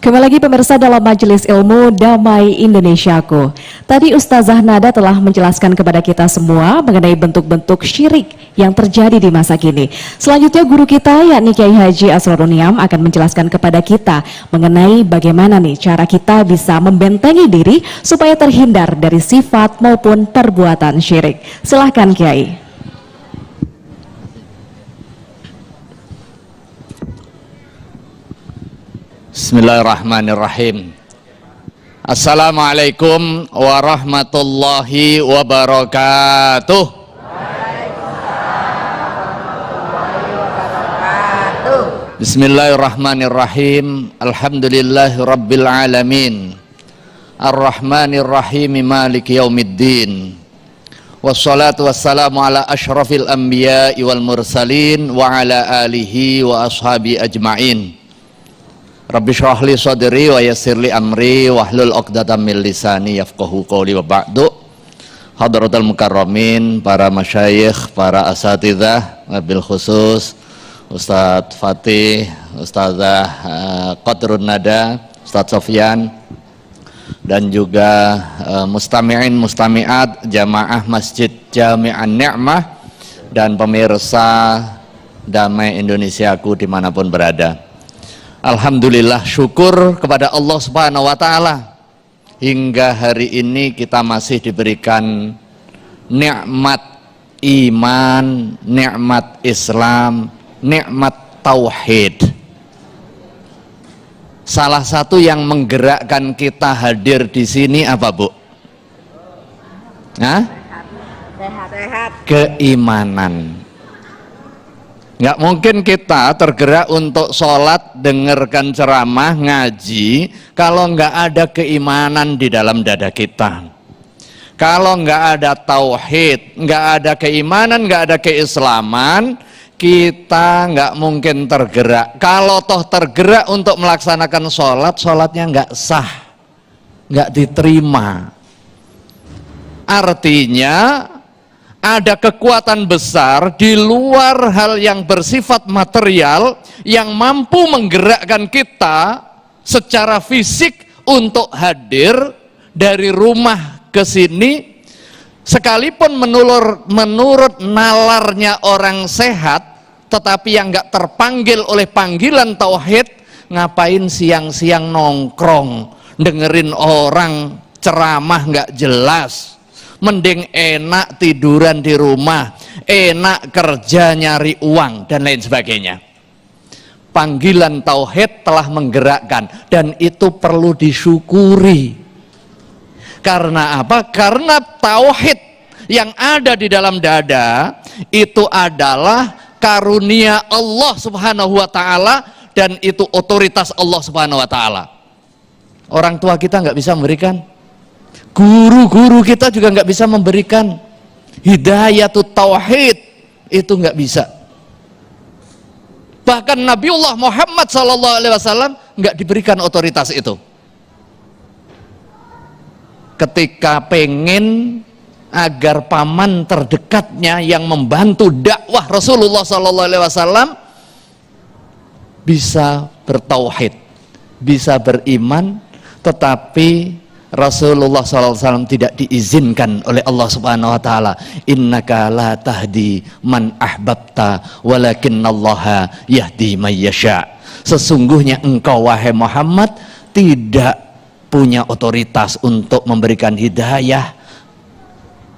Kembali lagi pemirsa dalam Majelis Ilmu Damai Indonesiaku. Tadi Ustazah Nada telah menjelaskan kepada kita semua mengenai bentuk-bentuk syirik yang terjadi di masa kini. Selanjutnya guru kita yakni Kiai Haji Asrorun Niam akan menjelaskan kepada kita mengenai bagaimana nih cara kita bisa membentengi diri supaya terhindar dari sifat maupun perbuatan syirik. Silahkan Kiai. Bismillahirrahmanirrahim. Assalamualaikum warahmatullahi wabarakatuh. Bismillahirrahmanirrahim. Alhamdulillahi rabbil alamin. Ar-Rahmanirrahim maliki yaumiddin. Wassalatu wassalamu ala asyrafil anbiya'i wal mursalin wa ala alihi wa ashabi ajma'in. Rabbi shrah li sadri wa yassir li amri wahlul 'uqdatam min lisani yafqahu qawli wa ba'du. Hadratul mukarramin, para masyayikh, para asatidzah, wabil khusus Ustadz Fatih, Ustazah Qadrun Nada, Ustadz Sofyan, dan juga mustami'in mustami'at jamaah Masjid Jami'an Ni'mah dan pemirsa Damai Indonesiaku dimanapun berada. Alhamdulillah, syukur kepada Allah Subhanahu wa Ta'ala, hingga hari ini kita masih diberikan nikmat iman, nikmat Islam, nikmat tauhid. Salah satu yang menggerakkan kita hadir di sini apa, Bu? Hah? Sehat. Keimanan. Nggak mungkin kita tergerak untuk sholat, dengarkan ceramah, ngaji, kalau nggak ada keimanan di dalam dada kita. Kalau nggak ada tauhid, nggak ada keimanan, nggak ada keislaman, kita nggak mungkin tergerak. Kalau toh tergerak untuk melaksanakan sholat, sholatnya nggak sah, nggak diterima. Artinya ada kekuatan besar di luar hal yang bersifat material yang mampu menggerakkan kita secara fisik untuk hadir dari rumah ke sini, sekalipun menurut nalarnya orang sehat, tetapi yang nggak terpanggil oleh panggilan tauhid, ngapain siang-siang nongkrong dengerin orang ceramah nggak jelas. Mending enak tiduran di rumah, enak kerja nyari uang, dan lain sebagainya. Panggilan tauhid telah menggerakkan, dan itu perlu disyukuri. Karena apa? Karena tauhid yang ada di dalam dada itu adalah karunia Allah Subhanahu wa Ta'ala, dan itu otoritas Allah Subhanahu wa Ta'ala. Orang tua kita nggak bisa memberikan, guru-guru kita juga nggak bisa memberikan hidayatut tauhid, itu nggak bisa. Bahkan Nabiullah Muhammad SAW nggak diberikan otoritas itu. Ketika pengen agar paman terdekatnya yang membantu dakwah Rasulullah SAW bisa bertauhid, bisa beriman, tetapi Rasulullah SAW tidak diizinkan oleh Allah Subhanahu wa Ta'ala. Innaka la tahdi man ahbabta walakinnallaha yahdi man yasha. Sesungguhnya engkau wahai Muhammad tidak punya otoritas untuk memberikan hidayah,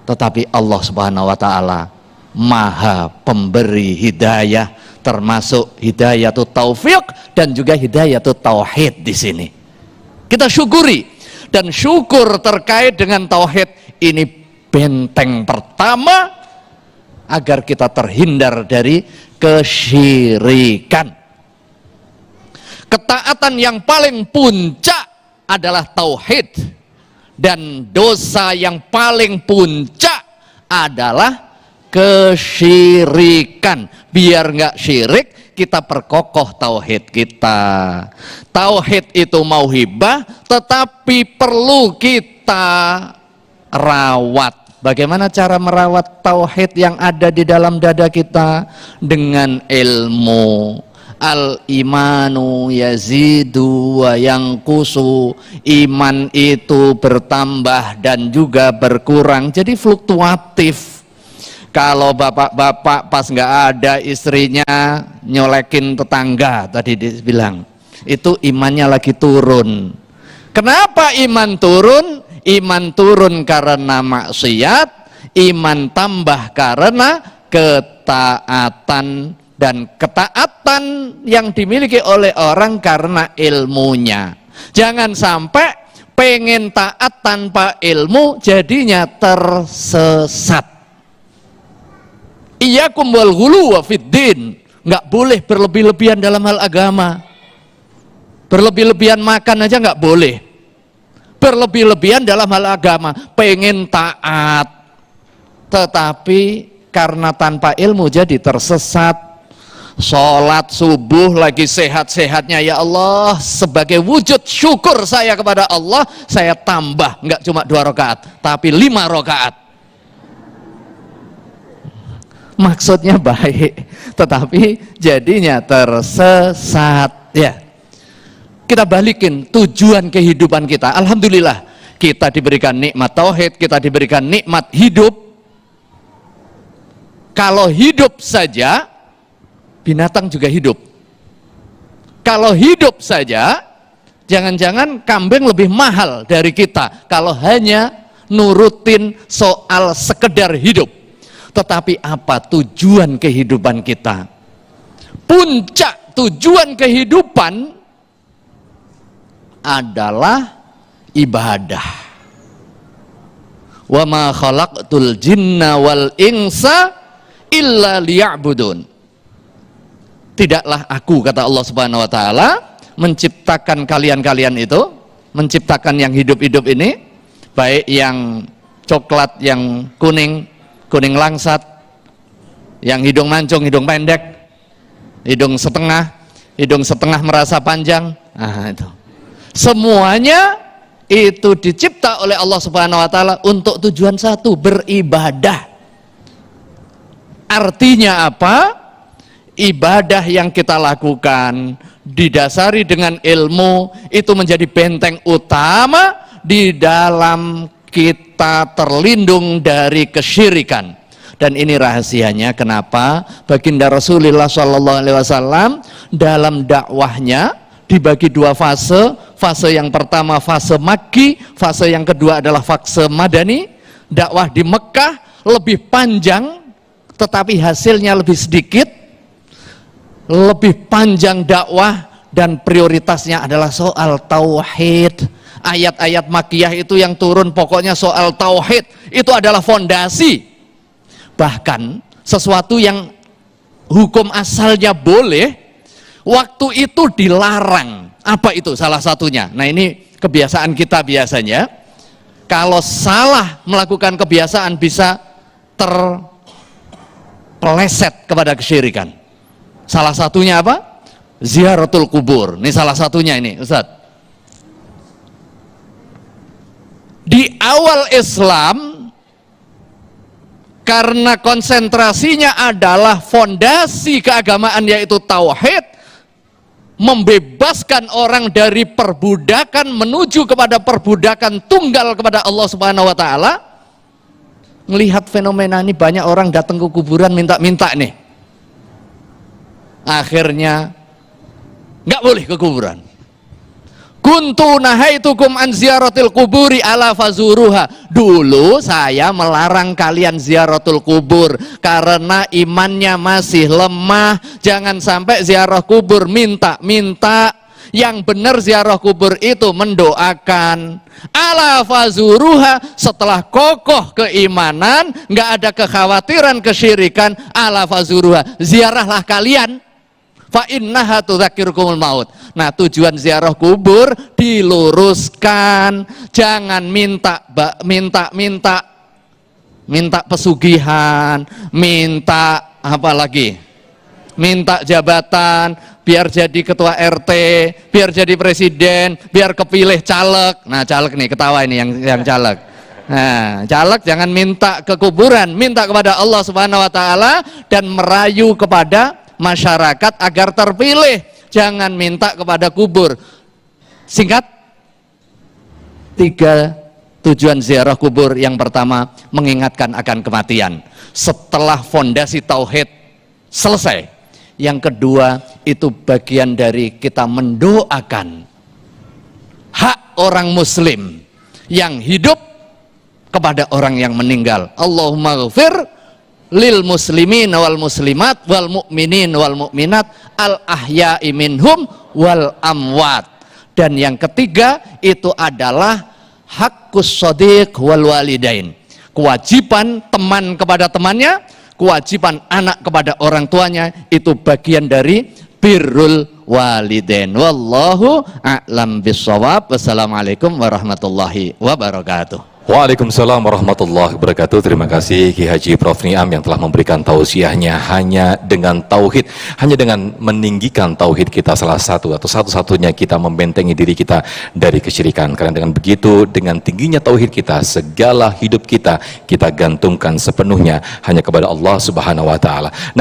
tetapi Allah Subhanahu wa Ta'ala Maha pemberi hidayah, termasuk hidayatut taufiq dan juga hidayatut tauhid di sini. Kita syukuri. Dan syukur terkait dengan tauhid ini benteng pertama agar kita terhindar dari kesyirikan. Ketaatan yang paling puncak adalah tauhid, dan dosa yang paling puncak adalah kesyirikan. Biar nggak syirik, kita perkokoh tauhid kita. Tauhid itu mauhibah, tetapi perlu kita rawat. Bagaimana cara merawat tauhid yang ada di dalam dada kita? Dengan ilmu. Al imanu yazidu wa yanqusu. Iman itu bertambah dan juga berkurang, jadi fluktuatif. Kalau bapak-bapak pas nggak ada istrinya nyolekin tetangga, tadi dibilang itu imannya lagi turun. Kenapa iman turun? Iman turun karena maksiat, iman tambah karena ketaatan, dan ketaatan yang dimiliki oleh orang karena ilmunya. Jangan sampai pengen taat tanpa ilmu jadinya tersesat. Iyyakum wal ghulu wa fiddin. Nggak boleh berlebih-lebihan dalam hal agama. Berlebih-lebihan makan aja nggak boleh. Berlebih-lebihan dalam hal agama, pengen taat tetapi karena tanpa ilmu jadi tersesat. Sholat subuh lagi sehat-sehatnya, ya Allah, sebagai wujud syukur saya kepada Allah, saya tambah nggak cuma 2 rakaat tapi 5 rakaat. Maksudnya baik tetapi jadinya tersesat. Ya, kita balikin tujuan kehidupan kita. Alhamdulillah kita diberikan nikmat tauhid, kita diberikan nikmat hidup. Kalau hidup saja, binatang juga hidup. Kalau hidup saja, jangan-jangan kambing lebih mahal dari kita kalau hanya nurutin soal sekedar hidup. Tetapi apa tujuan kehidupan kita? Puncak tujuan kehidupan adalah ibadah. Wa ma khalaqtul jinna wal insa illa liya'budun. Tidaklah aku, kata Allah Subhanahu wa taala, menciptakan kalian-kalian itu, menciptakan yang hidup-hidup ini, baik yang coklat, yang kuning, kuning langsat, yang hidung mancung, hidung pendek, hidung setengah merasa panjang. Nah, itu. Semuanya itu dicipta oleh Allah Subhanahu wa taala untuk tujuan satu, beribadah. Artinya apa? Ibadah yang kita lakukan didasari dengan ilmu itu menjadi benteng utama di dalam kita terlindung dari kesyirikan. Dan ini rahasianya kenapa baginda Rasulullah SAW dalam dakwahnya dibagi 2 fase. Fase yang pertama fase Makki, fase yang kedua adalah fase Madani. Dakwah di Mekah lebih panjang tetapi hasilnya lebih sedikit. Lebih panjang dakwah dan prioritasnya adalah soal tauhid. Ayat-ayat Makkiyah itu yang turun pokoknya soal tauhid, itu adalah fondasi. Bahkan sesuatu yang hukum asalnya boleh, waktu itu dilarang. Apa itu salah satunya? Nah, ini kebiasaan kita biasanya. Kalau salah melakukan kebiasaan bisa terpeleset kepada kesyirikan. Salah satunya apa? Ziaratul kubur. Ini salah satunya ini, Ustaz. Di awal Islam, karena konsentrasinya adalah fondasi keagamaan yaitu tauhid, membebaskan orang dari perbudakan menuju kepada perbudakan tunggal kepada Allah Subhanahu wa taala. Melihat fenomena ini, banyak orang datang ke kuburan minta-minta nih. Akhirnya nggak boleh ke kuburan. Kuntu nahaitukum an ziyaratil kuburi ala fazuruha. Dulu saya melarang kalian ziaratul kubur karena imannya masih lemah. Jangan sampai ziarah kubur minta-minta. Yang benar ziarah kubur itu mendoakan. Ala fazuruha, setelah kokoh keimanan, nggak ada kekhawatiran kesyirikan, ala fazuruha, ziarahlah kalian. Fa innaha tudzakirukumul maut. Nah, tujuan ziarah kubur diluruskan, jangan minta pesugihan, minta apa lagi? Minta jabatan, biar jadi ketua RT, biar jadi presiden, biar kepilih caleg. Nah, caleg nih, ketawa ini yang caleg. Nah, caleg jangan minta ke kuburan, minta kepada Allah Subhanahu wa taala dan merayu kepada masyarakat agar terpilih, jangan minta kepada kubur. Singkat, 3 tujuan ziarah kubur. Yang pertama, mengingatkan akan kematian setelah fondasi tauhid selesai. Yang kedua, itu bagian dari kita mendoakan hak orang muslim yang hidup kepada orang yang meninggal. Allahumma ghafir lil muslimin wal muslimat wal mu'minin wal mu'minat al ahya'i minhum wal amwat. Dan yang ketiga itu adalah hakkus shadiq wal walidain. Kewajiban teman kepada temannya, kewajiban anak kepada orang tuanya, itu bagian dari birrul walidain. Wallahu a'lam bissawab. Wassalamualaikum warahmatullahi wabarakatuh. Waalaikumsalam warahmatullahi wabarakatuh. Terima kasih Ki Haji Prof Niam yang telah memberikan tausiahnya. Hanya dengan tauhid, hanya dengan meninggikan tauhid kita salah satu atau satu-satunya kita membentengi diri kita dari kesyirikan. Karena dengan begitu, dengan tingginya tauhid kita, segala hidup kita gantungkan sepenuhnya hanya kepada Allah Subhanahu wa taala.